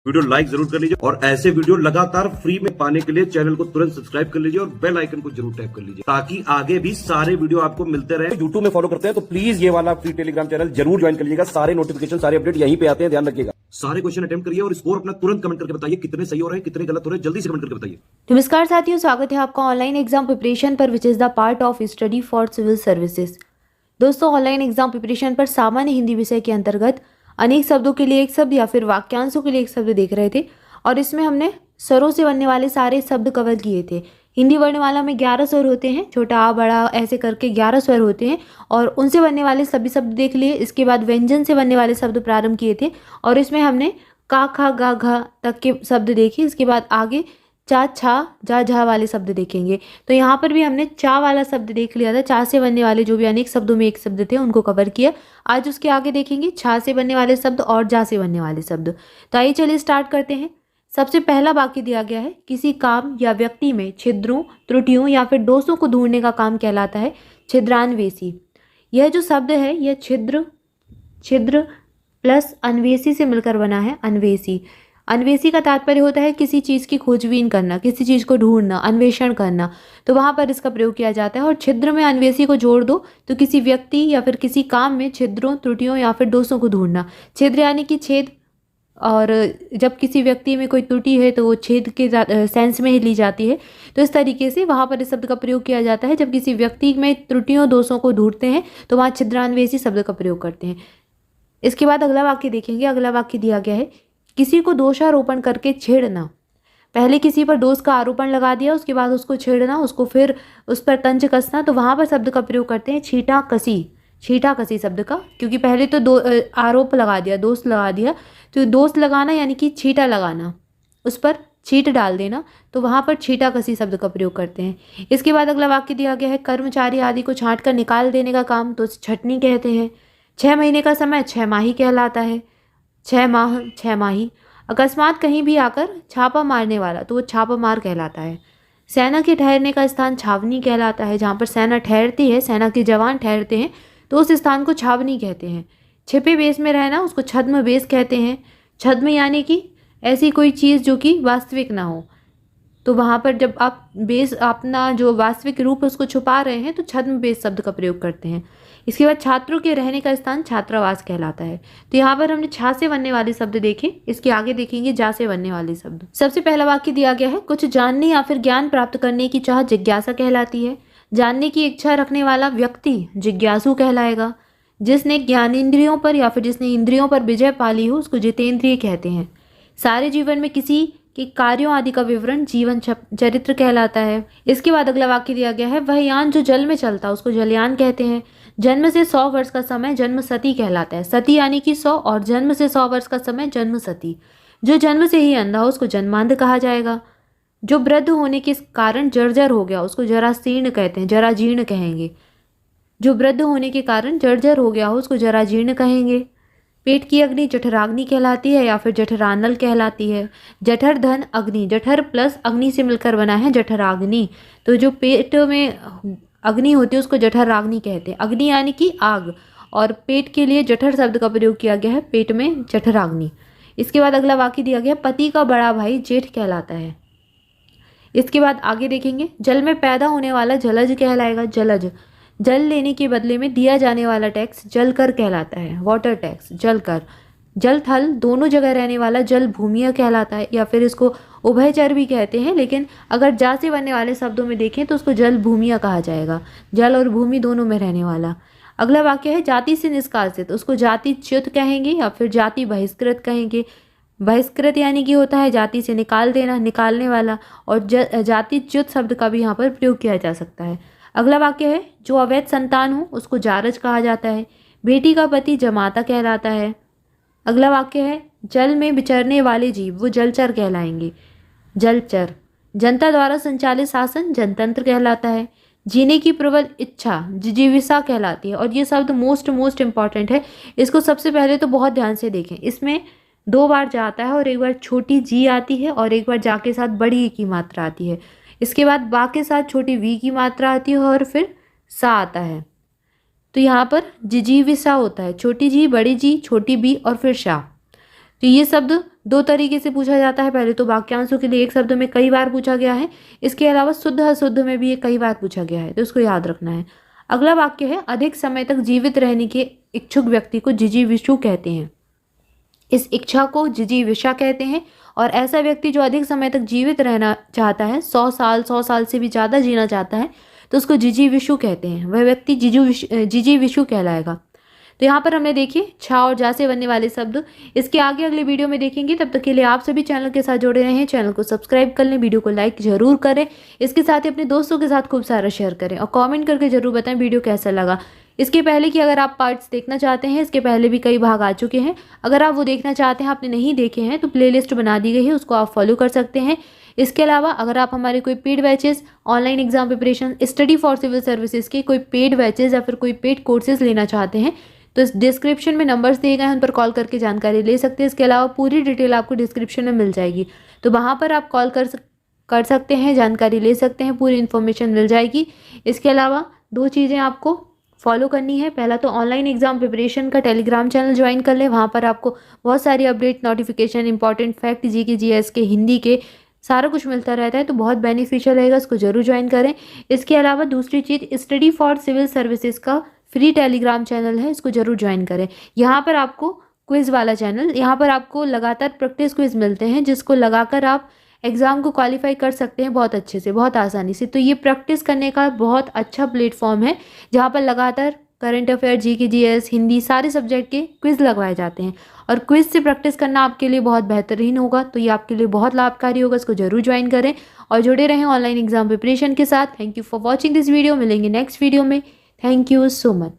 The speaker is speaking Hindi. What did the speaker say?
वीडियो लाइक जरूर कर लीजिए और ऐसे वीडियो लगातार फ्री में पाने के लिए चैनल को तुरंत सब्सक्राइब कर लीजिए और बेल आइकन को जरूर टैप कर लीजिए ताकि आगे भी सारे वीडियो आपको मिलते रहे। यूट्यूब में फॉलो करते हैं तो प्लीज ये वाला फ्री टेलीग्राम चैनल जरूर ज्वाइन कर लीजिएगा। सारे नोटिफिकेशन सारे अपडेट यहीं पे आते हैं, ध्यान रखिएगा। सारे क्वेश्चन अटेम्प्ट करिए और स्कोर अपना तुरंत कमेंट करके बताइए कितने सही हो रहे हैं कितने गलत हो रहे हैं, जल्दी से कमेंट करके बताइए। नमस्कार साथियों, स्वागत है आपका ऑनलाइन एग्जाम प्रिपरेशन पर which is the part of study for civil services. दोस्तों, ऑनलाइन एग्जाम प्रिपरेशन पर सामान्य हिंदी विषय के अंतर्गत अनेक शब्दों के लिए एक शब्द या फिर वाक्यांशों के लिए एक शब्द देख रहे थे और इसमें हमने स्वरों से बनने वाले सारे शब्द कवर किए थे। हिंदी वर्णमाला में 11 स्वर होते हैं, छोटा आ बड़ा ऐसे करके 11 स्वर होते हैं और उनसे बनने वाले सभी शब्द देख लिए। इसके बाद व्यंजन से बनने वाले शब्द प्रारंभ किए थे और इसमें हमने का खा गा घा तक के शब्द देखे। इसके बाद आगे चा छा जा झा वाले शब्द देखेंगे। तो यहाँ पर भी हमने चा वाला शब्द देख लिया था। चा से बनने वाले जो भी अनेक शब्दों में एक शब्द थे उनको कवर किया। आज उसके आगे देखेंगे छा से बनने वाले शब्द और जा से बनने वाले शब्द। तो आइए चलिए स्टार्ट करते हैं। सबसे पहला वाक्य दिया गया है, किसी काम या व्यक्ति में छिद्रों, त्रुटियों या फिर दोषों को ढूंढने का काम कहलाता है छिद्रान्वेषी। यह जो शब्द है यह छिद्र प्लस अन्वेषी से मिलकर बना है, अन्वेषी। अन्वेषी का तात्पर्य होता है किसी चीज़ की खोजबीन करना, किसी चीज़ को ढूंढना, अन्वेषण करना, तो वहाँ पर इसका प्रयोग किया जाता है। और छिद्र में अन्वेषी को जोड़ दो तो किसी व्यक्ति या फिर किसी काम में छिद्रों, त्रुटियों या फिर दोषों को ढूंढना। छिद्र यानी कि छेद, और जब किसी व्यक्ति में कोई त्रुटि है तो वो छेद के सेंस में ही ली जाती है। तो इस तरीके से वहाँ पर इस शब्द का प्रयोग किया जाता है। जब किसी व्यक्ति में त्रुटियों, दोषों को ढूंढते हैं तो वहाँ छिद्रान्वेषी शब्द का प्रयोग करते हैं। इसके बाद अगला वाक्य देखेंगे। अगला वाक्य दिया गया है, किसी को दोषारोपण करके छेड़ना। पहले किसी पर दोष का आरोपण लगा दिया, उसके बाद उसको छेड़ना, उसको फिर उस पर तंज कसना, तो वहाँ पर शब्द का प्रयोग करते हैं छीटा कसी शब्द का। क्योंकि पहले तो आरोप लगा दिया, दोष लगा दिया, तो दोष लगाना यानी कि छीटा लगाना, उस पर छीट डाल देना, तो वहाँ पर छीटा कसी शब्द का प्रयोग करते हैं। इसके बाद अगला वाक्य दिया गया है, कर्मचारी आदि को छांट कर निकाल देने का काम तो छटनी कहते हैं। 6 महीने का समय 6 माही कहलाता है, 6 माह 6 माही। अकस्मात कहीं भी आकर छापा मारने वाला तो वो छापा मार कहलाता है। सेना के ठहरने का स्थान छावनी कहलाता है। जहाँ पर सेना ठहरती है, सेना के जवान ठहरते हैं, तो उस स्थान को छावनी कहते हैं। छिपे बेस में रहना उसको छद्म बेस कहते हैं। छद्म यानी कि ऐसी कोई चीज़ जो कि वास्तविक ना हो, तो वहाँ पर जब आप बेस अपना जो वास्तविक रूप है उसको छुपा रहे हैं तो छद्म बेस शब्द का प्रयोग करते हैं। इसके बाद छात्रों के रहने का स्थान छात्रावास कहलाता है। तो यहाँ पर हमने छा से बनने वाले शब्द देखे। इसके आगे देखेंगे जा से बनने वाले शब्द। सबसे पहला वाक्य दिया गया है, कुछ जानने या फिर ज्ञान प्राप्त करने की चाह जिज्ञासा कहलाती है। जानने की इच्छा रखने वाला व्यक्ति जिज्ञासु कहलाएगा। जिसने ज्ञानेंद्रियों पर या फिर जिसने इंद्रियों पर विजय पाली हो उसको जितेंद्रिय कहते हैं। सारे जीवन में किसी के कार्यों आदि का विवरण जीवन चरित्र कहलाता है। इसके बाद अगला वाक्य दिया गया है, वह यान जो जल में चलता उसको जलयान कहते हैं। जन्म से 100 वर्ष का समय जन्म सती कहलाता है। सती यानी कि 100 और जन्म से 100 वर्ष का समय जन्म सती। जो जन्म से ही अंधा हो उसको जन्मांध कहा जाएगा। जो वृद्ध होने के कारण जर्जर हो गया उसको जराशीर्ण कहते हैं, जराजीर्ण कहेंगे। जो वृद्ध होने के कारण जर्जर हो गया हो उसको जराजीर्ण कहेंगे। पेट की अग्नि जठराग्नि कहलाती है या फिर जठरानल कहलाती है। जठर धन अग्नि, जठर प्लस अग्नि से मिलकर बना है जठराग्नि। तो जो पेट में अग्नि होती है उसको जठराग्नि कहते हैं। अग्नि यानी कि आग, और पेट के लिए जठर शब्द का प्रयोग किया गया है, पेट में जठराग्नि। इसके बाद अगला वाक्य दिया गया, पति का बड़ा भाई जेठ कहलाता है। इसके बाद आगे देखेंगे, जल में पैदा होने वाला जलज कहलाएगा, जलज। जल लेने के बदले में दिया जाने वाला टैक्स जल कर कहलाता है, वाटर टैक्स, जल कर। जल थल दोनों जगह रहने वाला जल भूमिया कहलाता है, या फिर इसको उभयचर भी कहते हैं, लेकिन अगर जा से बनने वाले शब्दों में देखें तो उसको जल भूमिया कहा जाएगा, जल और भूमि दोनों में रहने वाला। अगला वाक्य है, जाति से निष्कासित उसको जाति च्युत कहेंगे या फिर जाति बहिष्कृत कहेंगे। बहिष्कृत यानी कि होता है जाति से निकाल देना, निकालने वाला, और जाति च्युत शब्द का भी यहाँ पर प्रयोग किया जा सकता है। अगला वाक्य है, जो अवैध संतान हो उसको जारज कहा जाता है। बेटी का पति जमाता कहलाता है। अगला वाक्य है, जल में विचरने वाले जीव वो जलचर कहलाएंगे, जलचर। जनता द्वारा संचालित शासन जनतंत्र कहलाता है। जीने की प्रबल इच्छा जिजीविषा कहलाती है। और ये शब्द मोस्ट इंपॉर्टेंट है, इसको सबसे पहले तो बहुत ध्यान से देखें। इसमें 2 बार जा आता है और एक बार छोटी जी आती है और एक बार जा के साथ बड़ी की मात्रा आती है। इसके बाद बा के साथ छोटी वी की मात्रा आती है और फिर सा आता है। तो यहाँ पर जिजीविषा होता है, छोटी जी, बड़ी जी, छोटी बी और फिर शा। तो ये शब्द दो तरीके से पूछा जाता है। पहले तो वाक्यांशों के लिए एक शब्द में कई बार पूछा गया है, इसके अलावा शुद्ध अशुद्ध में भी ये कई बार पूछा गया है, तो इसको याद रखना है। अगला वाक्य है, अधिक समय तक जीवित रहने के इच्छुक व्यक्ति को जिजीविषु कहते हैं। इस इच्छा को जिजीविषा कहते हैं और ऐसा व्यक्ति जो अधिक समय तक जीवित रहना चाहता है, 100 साल से भी ज़्यादा जीना चाहता है, तो उसको जिजीविषु कहते हैं। वह व्यक्ति जिजीविषु कहलाएगा। तो यहाँ पर हमने देखिए छा और जा से बनने वाले शब्द, इसके आगे अगले वीडियो में देखेंगे। तब तक के लिए आप सभी चैनल के साथ जुड़े रहें, चैनल को सब्सक्राइब कर लें, वीडियो को लाइक जरूर करें, इसके साथ ही अपने दोस्तों के साथ खूब सारा शेयर करें और कमेंट करके जरूर बताएं वीडियो कैसा लगा। इसके पहले कि अगर आप पार्ट्स देखना चाहते हैं, इसके पहले भी कई भाग आ चुके हैं, अगर आप वो देखना चाहते हैं, आपने नहीं देखे हैं, तो प्लेलिस्ट बना दी गई है, उसको आप फॉलो कर सकते हैं। इसके अलावा अगर आप हमारे कोई paid batches, online exam preparation, study for civil services के कोई पेड बैचेस या फिर कोई पेड कोर्सेज लेना चाहते हैं, तो इस डिस्क्रिप्शन में नंबर्स दिए गए हैं, उन पर कॉल करके जानकारी ले सकते हैं। इसके अलावा पूरी डिटेल आपको डिस्क्रिप्शन में मिल जाएगी, तो वहाँ पर आप कॉल कर सकते हैं, जानकारी ले सकते हैं, पूरी इन्फॉर्मेशन मिल जाएगी। इसके अलावा दो चीज़ें आपको फॉलो करनी है। पहला तो ऑनलाइन एग्जाम प्रिपरेशन का टेलीग्राम चैनल ज्वाइन कर लें, वहाँ पर आपको बहुत सारी update, notification, important fact, GK GS के, हिंदी के सारा कुछ मिलता रहता है, तो बहुत बेनिफिशियल रहेगा, इसको जरूर ज्वाइन करें। इसके अलावा दूसरी चीज़, स्टडी फॉर सिविल सर्विसेज का फ्री टेलीग्राम चैनल है, इसको जरूर ज्वाइन करें। यहाँ पर आपको क्विज़ वाला चैनल, यहाँ पर आपको लगातार प्रैक्टिस क्विज़ मिलते हैं, जिसको लगाकर आप एग्ज़ाम को क्वालिफाई कर सकते हैं बहुत अच्छे से, बहुत आसानी से। तो ये प्रैक्टिस करने का बहुत अच्छा प्लेटफॉर्म है, जहाँ पर लगातार current affair, GK GS, Hindi सारे सब्जेक्ट के क्विज़ लगवाए जाते हैं और क्विज़ से प्रैक्टिस करना आपके लिए बहुत बेहतरीन होगा, तो ये आपके लिए बहुत लाभकारी होगा, इसको जरूर ज्वाइन करें और जुड़े रहें ऑनलाइन एग्जाम प्रिपरेशन के साथ। Thank you for watching this video, मिलेंगे नेक्स्ट वीडियो में। Thank you so much.